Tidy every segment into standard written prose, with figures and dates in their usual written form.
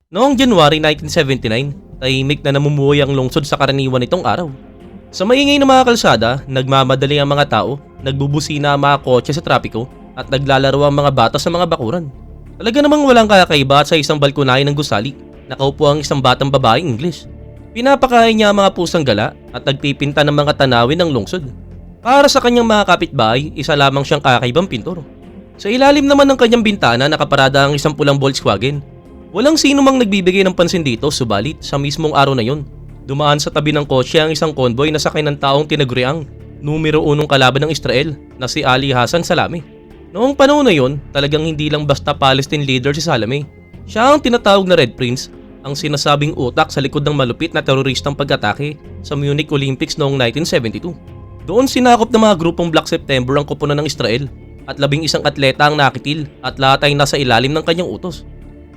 Noong January 1979, tahimik na namumuhay ang lungsod sa karaniwan nitong araw. Sa maingay na mga kalsada, nagmamadali ang mga tao, nagbubusina ang mga kotse sa trapiko at naglalaro ang mga bata sa mga bakuran. Talaga namang walang kakaiba at sa isang balkonahe ng gusali, nakaupo ang isang batang babaeng English. Pinapakain niya ang mga pusang gala at nagpipinta ng mga tanawin ng lungsod. Para sa kanyang mga kapitbahay, isa lamang siyang kakaibang pintor. Sa ilalim naman ng kanyang bintana nakaparada ang isang pulang Volkswagen. Walang sino mang nagbibigay ng pansin dito, subalit sa mismong araw na yon, dumaan sa tabi ng kotse ang isang convoy na sakay ng taong tinaguriang numero 1 kalaban ng Israel na si Ali Hassan Salame. Noong panahon na yon, talagang hindi lang basta Palestine leader si Salame. Siya ang tinatawag na Red Prince, ang sinasabing utak sa likod ng malupit na teroristang pag-atake sa Munich Olympics noong 1972. Doon sinakop ng mga grupong Black September ang koponan ng Israel at 11 atleta ang nakitil at lahat ay nasa ilalim ng kanyang utos.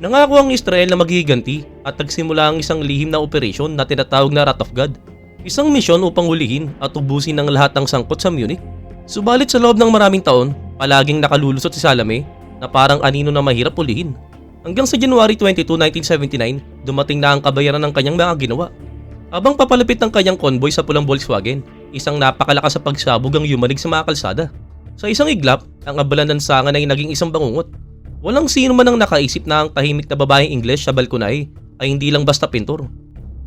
Nangako ang Israel na maghihiganti at nagsimula ang isang lihim na operasyon na tinatawag na Wrath of God. Isang misyon upang hulihin at ubusin ang lahat ng sangkot sa Munich. Subalit sa loob ng maraming taon, palaging nakalulusot si Salame na parang anino na mahirap hulihin. Hanggang sa January 22, 1979, dumating na ang kabayaran ng kanyang mga ginawa. Habang papalapit ang kanyang convoy sa pulang Volkswagen, isang napakalakas sa pagsabog ang yumanig sa mga kalsada. Sa isang iglap, ang abalan ng sanga ay naging isang bangungot. Walang sino man ang nakaisip na ang tahimik na babaeng English sa balkonahe ay hindi lang basta pintor.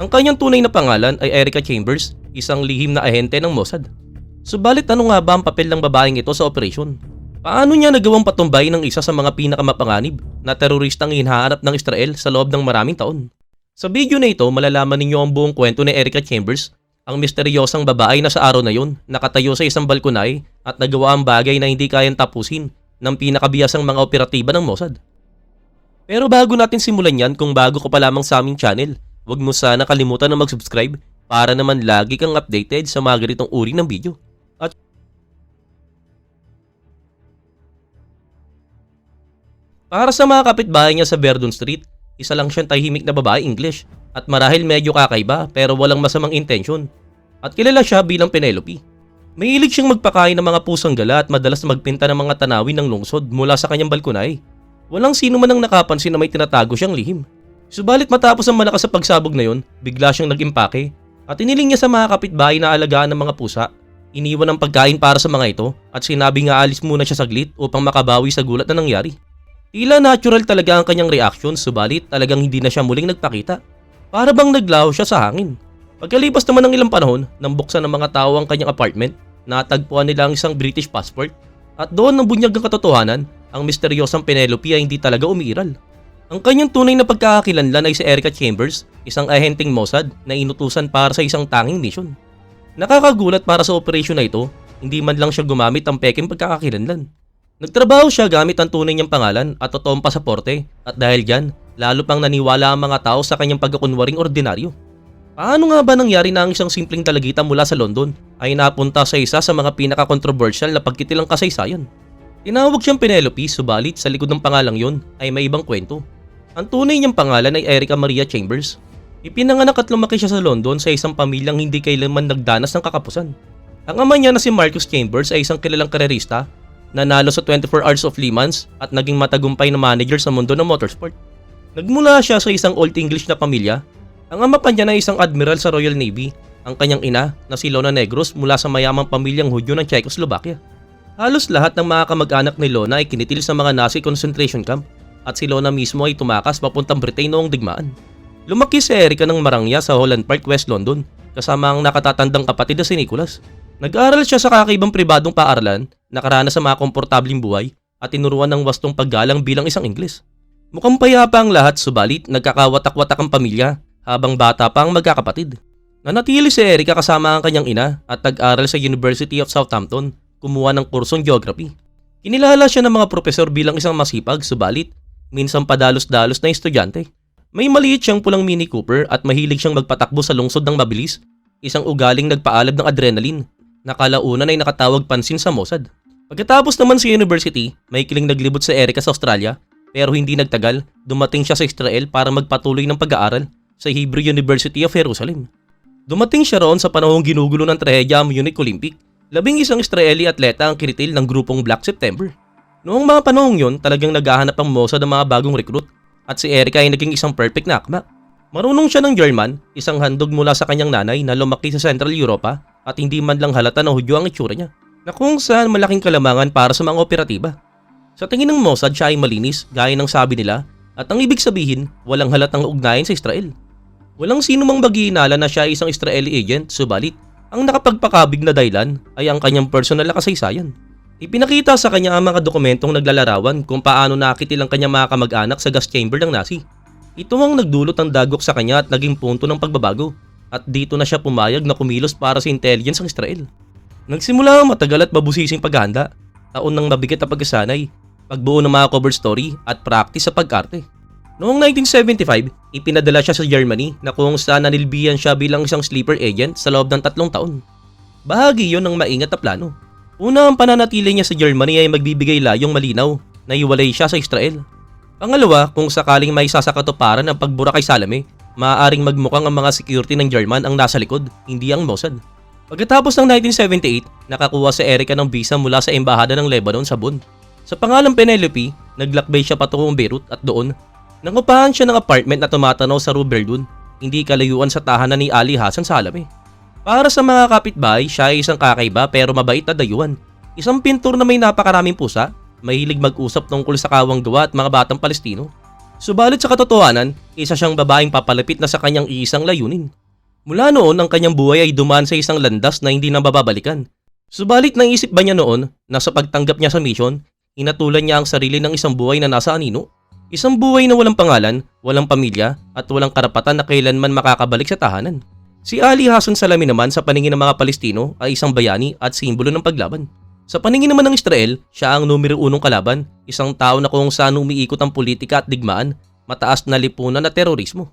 Ang kanyang tunay na pangalan ay Erica Chambers, isang lihim na ahente ng Mossad. Subalit ano nga ba ang papel ng babaeng ito sa operasyon? Paano niya nagawang patumbay ng isa sa mga pinakamapanganib na teroristang hinahanap ng Israel sa loob ng maraming taon? Sa video na ito, malalaman ninyo ang buong kwento ni Erica Chambers, ang misteryosang babae na sa araw na yon nakatayo sa isang balkonahe at nagawa ang bagay na hindi kayang tapusin ng pinakabihasang mga operatiba ng Mossad. Pero bago natin simulan yan, kung bago ko pa lamang sa aming channel, huwag mo sana kalimutan na mag-subscribe para naman lagi kang updated sa mga ganitong uri ng video. At para sa mga kapitbahay niya sa Verdun Street, isa lang siyang tahimik na babae English at marahil medyo kakaiba pero walang masamang intensyon. At kilala siya bilang Penelope. Mahilig siyang magpakain ng mga pusang gala at madalas magpinta ng mga tanawin ng lungsod mula sa kanyang balkonahe. Walang sino man ang nakapansin na may tinatago siyang lihim. Subalit matapos ang malakas sa pagsabog na yon, bigla siyang nag-impake at iniling niya sa mga kapitbahay na alagaan ng mga pusa. Iniwan ang pagkain para sa mga ito at sinabi nga alis muna siya saglit upang makabawi sa gulat na nangyari. Tila natural talaga ang kanyang reaction, subalit talagang hindi na siya muling nagpakita. Para bang naglaho siya sa hangin. Pagkalipas naman ng ilang panahon, nang buksan ng mga tao ang kanyang apartment, natagpuan nila ang isang British passport at doon ng bunyag ng katotohanan, ang misteryosang Penelope ay hindi talaga umiiral. Ang kanyang tunay na pagkakakilanlan ay si Erica Chambers, isang ahenteng Mossad na inutusan para sa isang tanging mission. Nakakagulat para sa operasyon na ito, hindi man lang siya gumamit ang peking pagkakakilanlan. Nagtrabaho siya gamit ang tunay niyang pangalan at totoong pasaporte at dahil dyan, lalo pang naniwala ang mga tao sa kanyang pagkakunwaring ordinaryo. Paano nga ba nangyari na ang isang simpleng dalagita mula sa London ay napunta sa isa sa mga pinaka-controversial na pagkitilang kasaysayan? Tinawag siyang Penelope, subalit sa likod ng pangalang yon ay may ibang kwento. Ang tunay niyang pangalan ay Erica Maria Chambers. Ipinanganak at lumaki siya sa London sa isang pamilyang hindi kailanman nagdanas ng kakapusan. Ang ama niya na si Marcus Chambers ay isang kilalang karerista, nanalo sa 24 Hours of Le Mans at naging matagumpay na manager sa mundo ng motorsport. Nagmula siya sa isang Old English na pamilya. Ang ama pa niya na isang admiral sa Royal Navy, ang kanyang ina na si Lona Negros mula sa mayamang pamilyang Hudyo ng Czechoslovakia. Halos lahat ng mga kamag-anak ni Lona ay kinitil sa mga Nazi concentration camp at si Lona mismo ay tumakas papuntang Britain noong digmaan. Lumaki si Erica ng Marangya sa Holland Park, West London kasama ang nakatatandang kapatid na si Nicholas. Nag-aaral siya sa kakaibang pribadong paaralan, nakaranas sa mga komportabling buhay at tinuruan ng wastong paggalang bilang isang Ingles. Mukhang payapa ang lahat, subalit nagkakawatak-watak ang pamilya habang bata pa ang magkakapatid. Nanatili si Erica kasama ang kanyang ina at nag-aral sa University of Southampton, kumuha ng kursong geography. Kinilala siya ng mga propesor bilang isang masipag, subalit minsan padalos-dalos na estudyante. May maliit siyang pulang Mini Cooper at mahilig siyang magpatakbo sa lungsod ng mabilis, isang ugaling nagpaalab ng adrenaline na kalaunan ay nakatawag pansin sa Mossad. Pagkatapos naman sa university, may kiling naglibot si Erica sa Australia pero hindi nagtagal, dumating siya sa Israel para magpatuloy ng pag-aaral sa Hebrew University of Jerusalem. Dumating siya roon sa panahong ginugulo ng trahedya ang Munich Olympic. 11 Israeli atleta ang kinitil ng grupong Black September. Noong mga panahong yon, talagang naghahanap ang Mossad ng mga bagong recruit at si Erica ay naging isang perfect na akma. Marunong siya ng German, isang handog mula sa kanyang nanay na lumaki sa Central Europa at hindi man lang halata na Hudyo ang itsura niya, na kung saan malaking kalamangan para sa mga operatiba. Sa tingin ng Mossad, siya ay malinis gaya ng sabi nila at ang ibig sabihin, walang halatang ugnayan sa Israel. Walang sino mang mag-iinala na siya ay isang Israeli agent, subalit ang nakapagpakabig na dahilan ay ang kanyang personal na kasaysayan. Ipinakita sa kanya ang mga dokumentong naglalarawan kung paano nakitil ang kanyang mga kamag-anak sa gas chamber ng Nazi. Ito ang nagdulot ng dagok sa kanya at naging punto ng pagbabago, at dito na siya pumayag na kumilos para sa intelligence ng Israel. Nagsimula ang matagal at mabusising paghahanda, taon ng mabigat na pagkasanay, pagbuo ng mga cover story at practice sa pag-arte. Noong 1975, ipinadala siya sa Germany na kung saan nanilbihan siya bilang isang sleeper agent sa loob ng 3 taon. Bahagi yon ng maingat na plano. Una, ang pananatili niya sa Germany ay magbibigay layong malinaw na iwalay siya sa Israel. Pangalawa, kung sakaling may sasakatuparan ang pagbura kay Salame, maaaring magmukhang ang mga security ng German ang nasa likod, hindi ang Mossad. Pagkatapos ng 1978, nakakuha si Erica ng visa mula sa Embahada ng Lebanon sa Bonn. Sa pangalang Penelope, naglakbay siya patungong Beirut at doon, nangupahan siya ng apartment na tumatanaw sa Rue Verdun, hindi kalayuan sa tahanan ni Ali Hassan Salame. Para sa mga kapitbahay, siya ay isang kakaiba pero mabait na dayuhan. Isang pintor na may napakaraming pusa, mahilig mag-usap tungkol sa kawang gawa at mga batang Palestino. Subalit sa katotohanan, isa siyang babaeng papalapit na sa kanyang iisang layunin. Mula noon, ang kanyang buhay ay dumaan sa isang landas na hindi na mababalikan. Subalit naisip ba niya noon na sa pagtanggap niya sa mission, inatulan niya ang sarili ng isang buhay na nasa anino? Isang buhay na walang pangalan, walang pamilya, at walang karapatan na kailanman makakabalik sa tahanan. Si Ali Hassan Salame naman sa paningin ng mga Palestino ay isang bayani at simbolo ng paglaban. Sa paningin naman ng Israel, siya ang numero 1 kalaban, isang tao na kung saan umiikot ang politika at digmaan, mataas na lipunan at terorismo.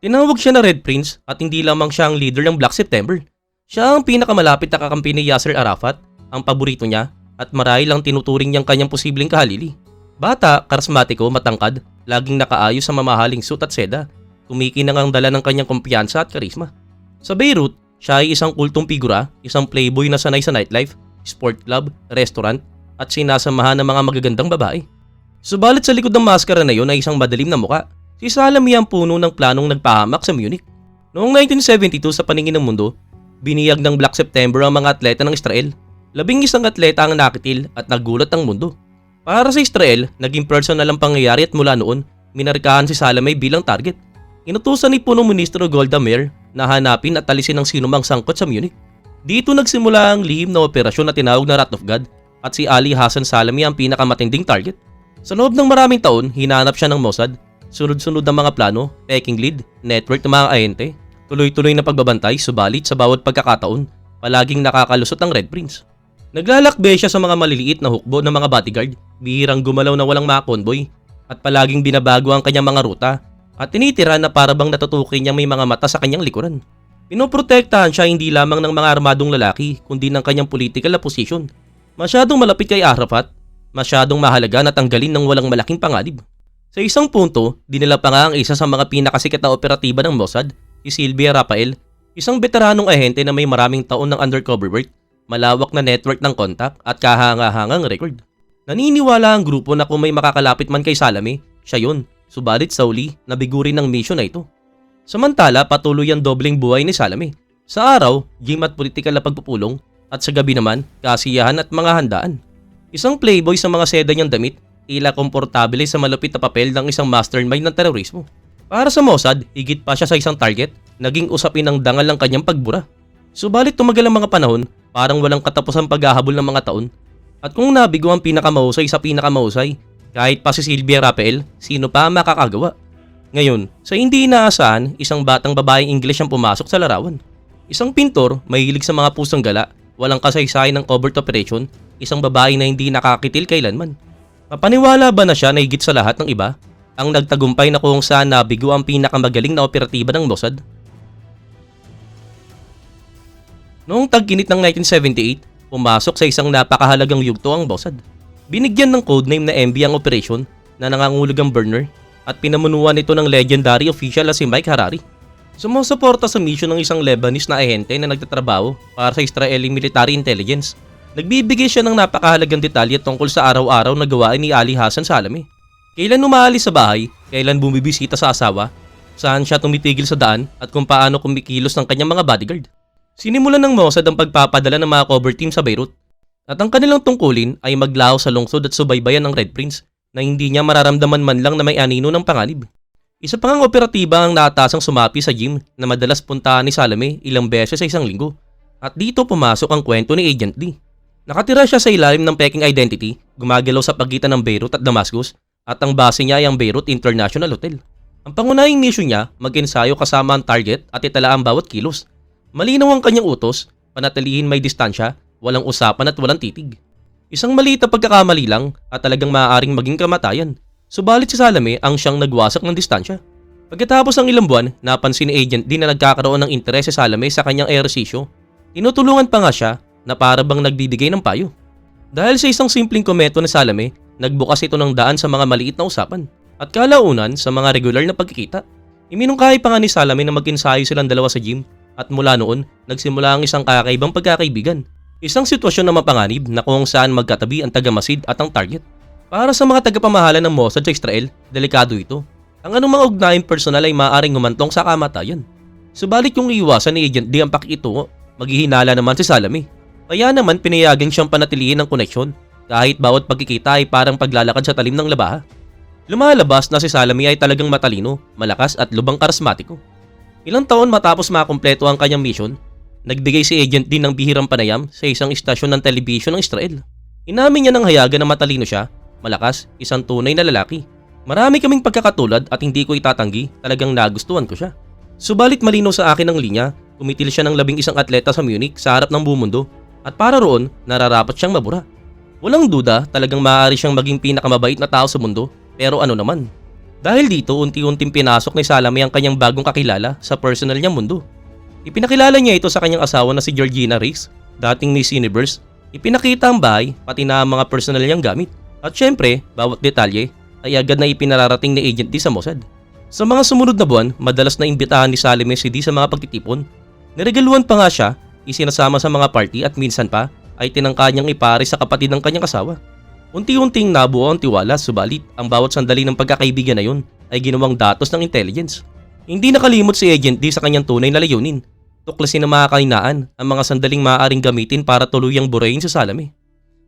Tinawag siya na Red Prince at hindi lamang siya ang leader ng Black September. Siya ang pinakamalapit na kakampi ni Yasser Arafat, ang paborito niya, at marahil ang tinuturing niyang kanyang posibleng kahalili. Bata, karismatiko, matangkad, laging nakaayos sa mamahaling suit at seda, kumikinang ang dala ng kanyang kumpiyansa at karisma. Sa Beirut, siya ay isang kultong figura, isang playboy na sanay sa nightlife, sport club, restaurant, at sinasamahan ng mga magagandang babae. Subalit sa likod ng maskara na yon ay isang madilim na muka. Si Salame ang puno ng planong nagpahamak sa Munich. Noong 1972 sa paningin ng mundo, biniyag ng Black September ang mga atleta ng Israel. 11 atleta ang nakitil at nagulat ang mundo. Para sa Israel, naging personal ang pangyayari at mula noon, minarkahan si Salame bilang target. Inutusan ni Punong Ministro Golda Meir na hanapin at alisin ang sinumang sangkot sa Munich. Dito nagsimula ang lihim na operasyon na tinawag na Wrath of God at si Ali Hassan Salame ang pinakamatinding target. Sa loob ng maraming taon, hinanap siya ng Mossad, sunod-sunod ang mga plano, peking lead, network ng mga ahente, tuloy-tuloy na pagbabantay, subalit sa bawat pagkakataon, palaging nakakalusot ang Red Prince. Naglalakbay siya sa mga maliliit na hukbo ng mga bodyguard, bihirang gumalaw na walang mga convoy, at palaging binabago ang kanyang mga ruta, at tinitira na parabang natutukin niyang may mga mata sa kanyang likuran. Pinoprotektahan siya hindi lamang ng mga armadong lalaki kundi ng kanyang political na posisyon. Masyadong malapit kay Arafat, masyadong mahalaga na tanggalin ng walang malaking panganib. Sa isang punto, dinala pa nga ang isa sa mga pinakasikat na operatiba ng Mossad, si Sylvia Rafael, isang veteranong ahente na may maraming taon ng undercover work, malawak na network ng kontak at kahanga-hangang record. Naniniwala ang grupo na kung may makakalapit man kay Salame, siya yun, subalit sa uli, nabigurin ng mission na ito. Samantala, patuloy ang dobleng buhay ni Salame. Sa araw, gym at politikal na pagpupulong, at sa gabi naman, kasiyahan at mga handaan. Isang playboy sa mga seda niyang damit, tila komportable sa malupit na papel ng isang mastermind ng terorismo. Para sa Mossad, higit pa siya sa isang target, naging usapin ng dangal ng kanyang pagbura. Subalit tumagal ang mga panahon, parang walang katapusang paghahabol ng mga taon. At kung nabigo ang pinakamahusay sa pinakamahusay, kahit pa si Sylvia Rafael, sino pa ang makakagawa? Ngayon, sa hindi inaasahan, isang batang babaeng English ang pumasok sa larawan. Isang pintor, mahilig sa mga pusang gala, walang kasaysayan ng covert operation, isang babae na hindi nakakitil kailanman. Mapaniwala ba na siya na higit sa lahat ng iba? Ang nagtagumpay na kung saan nabigo ang pinakamagaling na operatiba ng Mossad? Noong tag-init ng 1978, pumasok sa isang napakahalagang yugto ang Mossad. Binigyan ng codename na MB ang operasyon na nangangulog ang burner at pinamunuan ito ng legendary official na si Mike Harari. Sumusuporta sa mission ng isang Lebanese na ahente na nagtatrabaho para sa Israeli Military Intelligence. Nagbibigay siya ng napakahalagang detalye tungkol sa araw-araw na gawain ni Ali Hassan Salame. Kailan umaalis sa bahay, kailan bumibisita sa asawa, saan siya tumitigil sa daan at kung paano kumikilos ng kanyang mga bodyguard. Sinimulan ng Mossad ang pagpapadala ng mga cover team sa Beirut at ang kanilang tungkulin ay maglaho sa lungsod at subaybayan ng Red Prince na hindi niya mararamdaman man lang na may anino ng panganib. Isa pa ngang operatiba ang naatasang sumapi sa gym na madalas puntahan ni Salame ilang beses sa isang linggo at dito pumasok ang kwento ni Agent D. Nakatira siya sa ilalim ng peking identity, gumagalaw sa pagitan ng Beirut at Damascus at ang base niya ay ang Beirut International Hotel. Ang pangunahing mission niya, mag-ensayo kasama ang target at itala ang bawat kilos. Malinaw ang kanyang utos, panatilihin may distansya, walang usapan at walang titig. Isang maliit na pagkakamali lang at talagang maaaring maging kamatayan. Subalit si Salame ang siyang nagwasak ng distansya. Pagkatapos ng ilang buwan, napansin ni Agent D na nagkakaroon ng interes si Salame sa kanyang ehersisyo. Tinutulungan pa nga siya na para bang nagbibigay ng payo. Dahil sa isang simpleng komento ni Salame, nagbukas ito ng daan sa mga maliit na usapan at kalaunan sa mga regular na pagkikita. Iminungkahi pa nga ni Salame na mag-ensayo silang dalawa sa gym at mula noon, nagsimula ang isang kakaibang pagkakaibigan. Isang sitwasyon na mapanganib na kung saan magkatabi ang taga-Masid at ang target. Para sa mga tagapamahala ng Mossad sa Israel, delikado ito. Ang anumang ugnayang personal ay maaaring humantong sa kamatayan. Subalit kung iiwasan ni Agent D ang pakikitungo, maghihinala naman si Salame. Kaya naman pinayagan siyang panatilihin ng koneksyon kahit bawat pagkikita ay parang paglalakad sa talim ng labaha. Lumalabas na si Salame ay talagang matalino, malakas at lubang karismatiko. Ilang taon matapos makumpleto ang kanyang mission, nagbigay si Agent D ng bihirang panayam sa isang istasyon ng telebisyon ng Israel. Inamin niya ng hayaga na matalino siya, malakas, isang tunay na lalaki. Marami kaming pagkakatulad at hindi ko itatanggi, talagang nagustuhan ko siya. Subalit malino sa akin ang linya, kumitil siya ng 11 atleta sa Munich sa harap ng buong mundo at para roon, nararapat siyang mabura. Walang duda, talagang maaari siyang maging pinakamabait na tao sa mundo, pero ano naman? Dahil dito, unti-unting pinasok ni Salame ang kanyang bagong kakilala sa personal niyang mundo. Ipinakilala niya ito sa kanyang asawa na si Georgina Reyes, dating Miss Universe. Ipinakita ang bahay, pati na ang mga personal niyang gamit. At syempre, bawat detalye ay agad na ipinararating ni Agent D sa Mossad. Sa mga sumunod na buwan, madalas na imbitahan ni Salame si D sa mga pagtitipon. Niregaluhan pa nga siya, isinasama sa mga party at minsan pa ay tinangka niyang ipare sa kapatid ng kanyang asawa. Unti-unting nabuo ang tiwala, subalit ang bawat sandali ng pagkakaibigan na yun ay ginawang datos ng intelligence. Hindi nakalimot si Agent D sa kanyang tunay na layunin. Tuklasin ng mga kahinaan ang mga sandaling maaaring gamitin para tuluyang burahin si Salame.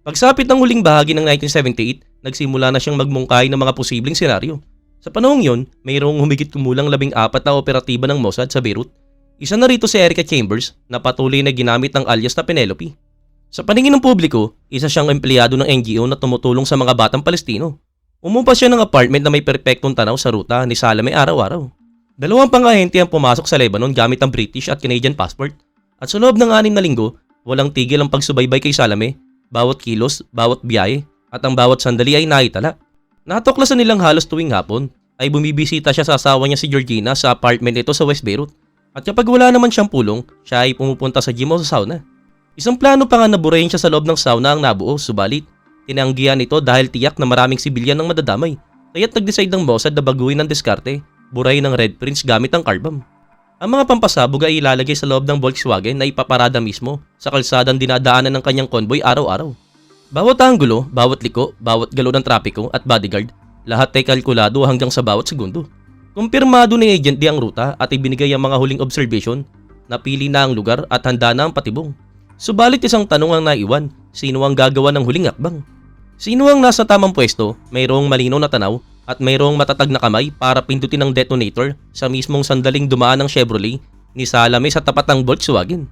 Pagsapit ng huling bahagi ng 1978, nagsimula na siyang magmungkahi ng mga posibleng senaryo. Sa panahong yon, mayroong humigit kumulang 14 na operatiba ng Mossad sa Beirut. Isa na rito si Erica Chambers na patuloy na ginamit ng alias na Penelope. Sa paningin ng publiko, isa siyang empleyado ng NGO na tumutulong sa mga batang Palestino. Umupa siya ng apartment na may perpektong tanaw sa ruta ni Salame araw-araw. 2 pang-ahente ang pumasok sa Lebanon gamit ang British at Canadian passport. At sa loob ng 6 na linggo, walang tigil ang pagsubaybay kay Salame, bawat kilos, bawat biyahe, at ang bawat sandali ay naitala. Natuklasan nilang halos tuwing hapon ay bumibisita siya sa asawa niya si Georgina sa apartment nito sa West Beirut. At kapag wala naman siyang pulong, siya ay pumupunta sa gym o sa sauna. Isang plano pa nga na burahin siya sa loob ng sauna ang nabuo, subalit tinanggihan ito dahil tiyak na maraming sibilyan ang madadamay. Kaya't nag-decide ng Mossad na baguhin ang diskarte, burahin ng Red Prince gamit ang car bomb. Ang mga pampasabog ay ilalagay sa loob ng Volkswagen na ipaparada mismo sa kalsadang dinadaanan ng kanyang convoy araw-araw. Bawat anggulo, bawat liko, bawat galaw ng trapiko at bodyguard, lahat ay kalkulado hanggang sa bawat segundo. Kumpirmado ni Agent D ang ruta at ibinigay ang mga huling observation, napili na ang lugar at handa na ang patibong. Subalit isang tanong ang naiwan, sino ang gagawa ng huling hakbang? Sino ang nasa tamang pwesto, mayroong malinaw na tanaw at mayroong matatag na kamay para pindutin ang detonator sa mismong sandaling dumaan ng Chevrolet ni Salame sa tapat ng Volkswagen?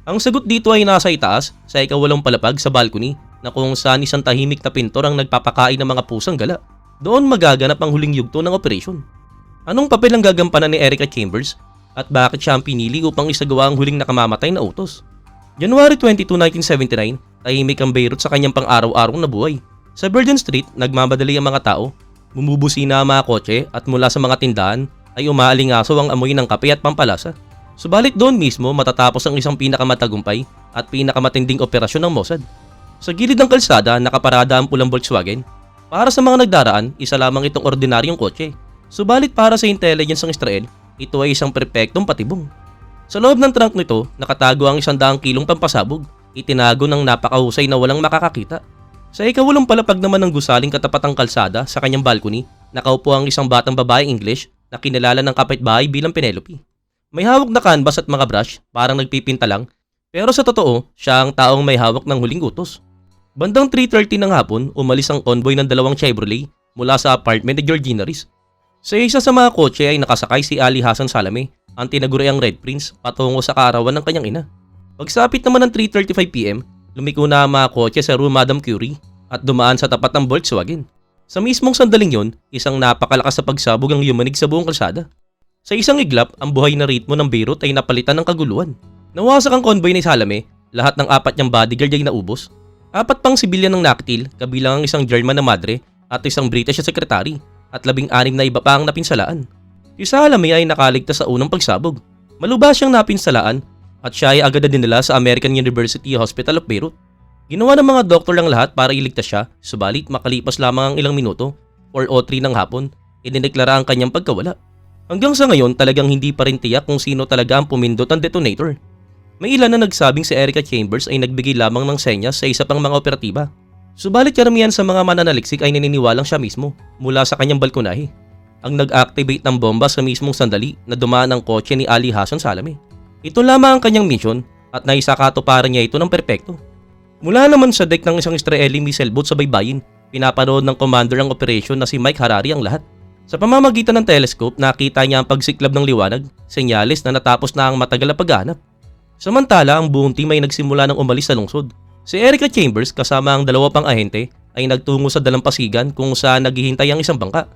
Ang sagot dito ay nasa itaas sa ikawalong palapag sa balcony na kung saan isang tahimik na pintor ang nagpapakain ng mga pusang gala. Doon magaganap ang huling yugto ng operasyon. Anong papel ang gagampanan ni Erica Chambers at bakit siya ang pinili upang isagawa ang huling nakamamatay na utos? January 22, 1979, tahimik ang Beirut sa kanyang pang-araw-araw na buhay. Sa Verdun Street, nagmamadali ang mga tao, bumubusina ang mga kotse at mula sa mga tindahan ay umaalingaso ang amoy ng kape at pampalasa. Subalit doon mismo matatapos ang isang pinakamatagumpay at pinakamatinding operasyon ng Mossad. Sa gilid ng kalsada, nakaparada ang pulang Volkswagen. Para sa mga nagdaraan, isa lamang itong ordinaryong kotse. Subalit para sa intelligence ng Israel, ito ay isang perpektong patibong. Sa loob ng trunk nito, nakatago ang 100 kilong pampasabog, itinago ng napakahusay na walang makakakita. Sa ikawalong palapag naman ng gusaling katapat ng kalsada sa kanyang balcony, nakaupo ang isang batang babaeng English na kinilala ng kapitbahay bilang Penelope. May hawak na canvas at mga brush, parang nagpipinta lang, pero sa totoo, siya ang taong may hawak ng huling utos. Bandang 3:30 ng hapon, umalis ang convoy ng dalawang Chevrolet mula sa apartment ni Georgina Reyes. Sa isa sa mga kotse ay nakasakay si Ali Hassan Salame, ang tinaguriang Red Prince, patungo sa kaarawan ng kanyang ina. Pagsapit naman ng 3:35 PM, lumiko na ang mga kotse sa Rue Madame Curie at dumaan sa tapat ng Volkswagen. Sa mismong sandaling yon, isang napakalakas na pagsabog ang yumanig sa buong kalsada. Sa isang iglap, ang buhay na ritmo ng Beirut ay napalitan ng kaguluhan. Nawasak ang convoy ni Salame, lahat ng 4 niyang bodyguard ay naubos. 4 pang sibilyan ng nakitil, kabilang ang isang German na madre at isang British na sekretary, at 16 na iba pa ang napinsalaan. Si Salame ay nakaligtas sa unang pagsabog. Malubha siyang napinsalaan at siya ay agad na dinala sa American University Hospital of Beirut. Ginawa ng mga doktor ang lahat para iligtas siya, subalit makalipas lamang ang ilang minuto, 4:03 ng hapon, idineklara ang kanyang pagkawala. Hanggang sa ngayon talagang hindi pa rin tiyak kung sino talaga ang pumindot ng detonator. May ilan na nagsabing si Erica Chambers ay nagbigay lamang ng senyas sa isa pang mga operatiba. Subalit karamihan sa mga mananaliksik ay naniniwalang siya mismo mula sa kanyang balkonahe ang nag-activate ng bomba sa mismong sandali na dumaan ang kotse ni Ali Hassan Salame. Ito lamang ang kanyang mission at naisakatuparan niya ito ng perpekto. Mula naman sa deck ng isang Israeli missile boat sa baybayin, pinapanood ng commander ang operasyon na si Mike Harari ang lahat. Sa pamamagitan ng telescope, nakita niya ang pagsiklab ng liwanag, senyales na natapos na ang matagal na paghahanap. Samantala, ang buong team ay nagsimula ng umalis sa lungsod. Si Erica Chambers kasama ang 2 pang ahente ay nagtungo sa dalampasigan kung saan naghihintay ang isang bangka.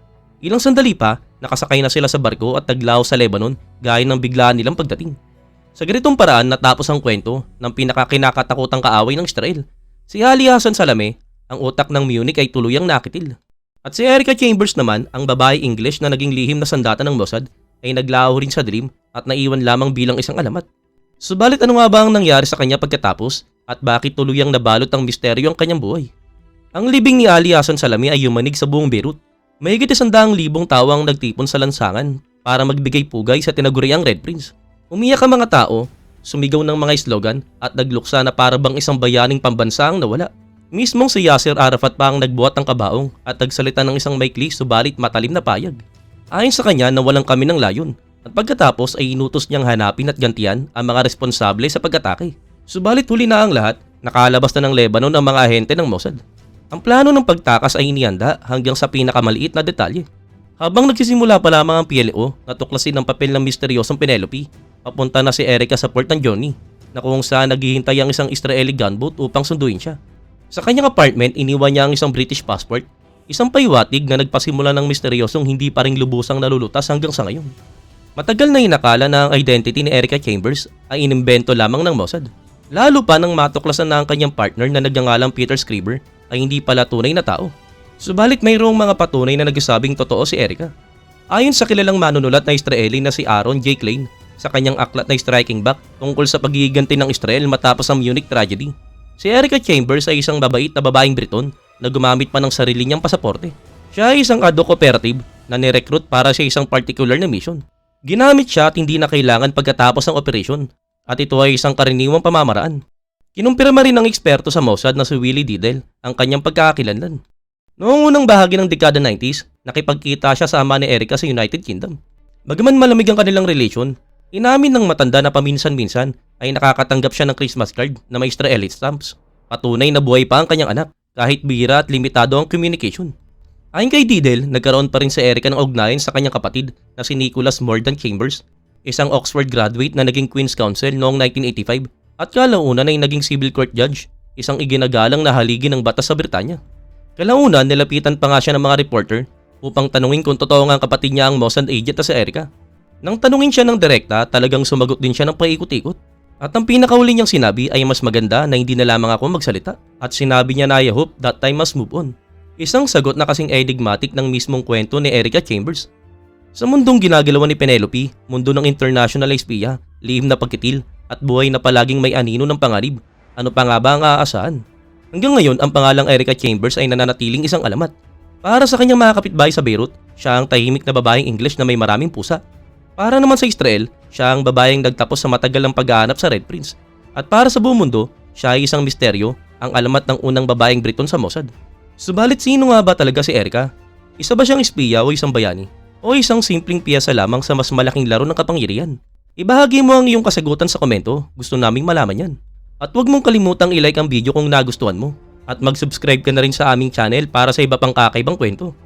Ilang sandali pa, nakasakay na sila sa barko at naglaho sa Lebanon gaya ng biglaan nilang pagdating. Sa ganitong paraan natapos ang kwento ng pinakakinakatakutang kaaway ng Israel. Si Ali Hassan Salame, ang utak ng Munich ay tuluyang nakitil. At si Erica Chambers naman, ang babae English na naging lihim na sandata ng Mossad, ay naglaho rin sa dilim at naiwan lamang bilang isang alamat. Subalit ano nga ba ang nangyari sa kanya pagkatapos at bakit tuluyang nabalot ang misteryo ang kanyang buhay? Ang libing ni Ali Hassan Salame ay yumanig sa buong Beirut. Mahigit 100,000 tao ang nagtipon sa lansangan para magbigay pugay sa tinaguriang Red Prince. Umiyak ang mga tao, sumigaw ng mga slogan at nagluksa na para bang isang bayaning pambansa ang nawala. Mismong si Yasser Arafat pa ang nagbuhat ng kabaong at nagsalita ng isang maikli subalit matalim na payag. Ayon sa kanya nawalan kami ng layon at pagkatapos ay inutos niyang hanapin at gantian ang mga responsable sa pag-atake. Subalit huli na ang lahat, nakalabas na ng Lebanon ang mga ahente ng Mossad. Ang plano ng pagtakas ay inihanda hanggang sa pinakamaliit na detalye. Habang nagsisimula pa lamang ang PLO na tuklasin ang papel ng misteryosong Penelope, papunta na si Erica sa Port ng Johnny na kung saan naghihintay ang isang Israeli gunboat upang sunduin siya. Sa kanyang apartment, iniwan niya ang isang British passport, isang paywatig na nagpasimula ng misteryosong hindi pa rin lubusang nalulutas hanggang sa ngayon. Matagal na inakala na ang identity ni Erica Chambers ay inimbento lamang ng Mossad. Lalo pa nang matuklasan na ang kanyang partner na nagngangalang Peter Scriber ay hindi pala tunay na tao. Subalit mayroong mga patunay na nagsasabing totoo si Erica. Ayon sa kilalang manunulat na Israeli na si Aaron J. Klein sa kanyang aklat na Striking Back tungkol sa paggiganti ng Israel matapos ang Munich tragedy, si Erica Chambers ay isang mabait na babaeng Briton na gumamit pa ng sarili niyang pasaporte. Siya ay isang ad hoc operative na nirecruit para sa isang particular na mission. Ginamit siya at hindi na kailangan pagkatapos ng operasyon at ito ay isang karaniwang pamamaraan. Kinumpirma rin ng eksperto sa Mossad na si Willie Diddle ang kanyang pagkakakilanlan. Noong unang bahagi ng dekada 90s, nakipagkita siya sa ama ni Erica sa United Kingdom. Bagaman malamig ang kanilang relasyon, inamin ng matanda na paminsan-minsan ay nakakatanggap siya ng Christmas card na may Israeli stamps. Patunay na buhay pa ang kanyang anak kahit bihira at limitado ang communication. Ayon kay Diddle, nagkaroon pa rin si Erica ng ugnayan sa kanyang kapatid na si Nicholas Mordan Chambers, isang Oxford graduate na naging Queen's Counsel noong 1985 at kalaunan ay naging civil court judge, isang iginagalang na haligi ng batas sa Britanya. Kalaunan, nilapitan pa nga siya ng mga reporter upang tanungin kung totoo nga ang kapatid niya ang Mossad agent na si Erica. Nang tanungin siya ng direkta, talagang sumagot din siya ng paikot-ikot. At ang pinakahuli niyang sinabi ay mas maganda na hindi na lamang ako magsalita at sinabi niya na I hope that time must move on. Isang sagot na kasing enigmatic ng mismong kwento ni Erica Chambers. Sa mundong ginagalawan ni Penelope, mundo ng international espiya, lihim na pagkitil at buhay na palaging may anino ng pangarib, ano pa nga ba ang aasahan? Hanggang ngayon, ang pangalang Erica Chambers ay nananatiling isang alamat. Para sa kanyang mga kapitbahay sa Beirut, siya ang tahimik na babaeng English na may maraming pusa. Para naman sa Israel, siya ang babaeng nagtapos sa matagal ng paghahanap sa Red Prince. At para sa buong mundo, siya ay isang misteryo ang alamat ng unang babaeng Briton sa Mossad. Subalit sino nga ba talaga si Erica? Isa ba siyang espiya o isang bayani? O isang simpleng piyesa lamang sa mas malaking laro ng kapangyarihan? Ibahagi mo ang iyong kasagutan sa komento, gusto naming malaman yan. At huwag mong kalimutang i-like ang video kung nagustuhan mo. At mag-subscribe ka na rin sa aming channel para sa iba pang kakaibang kwento.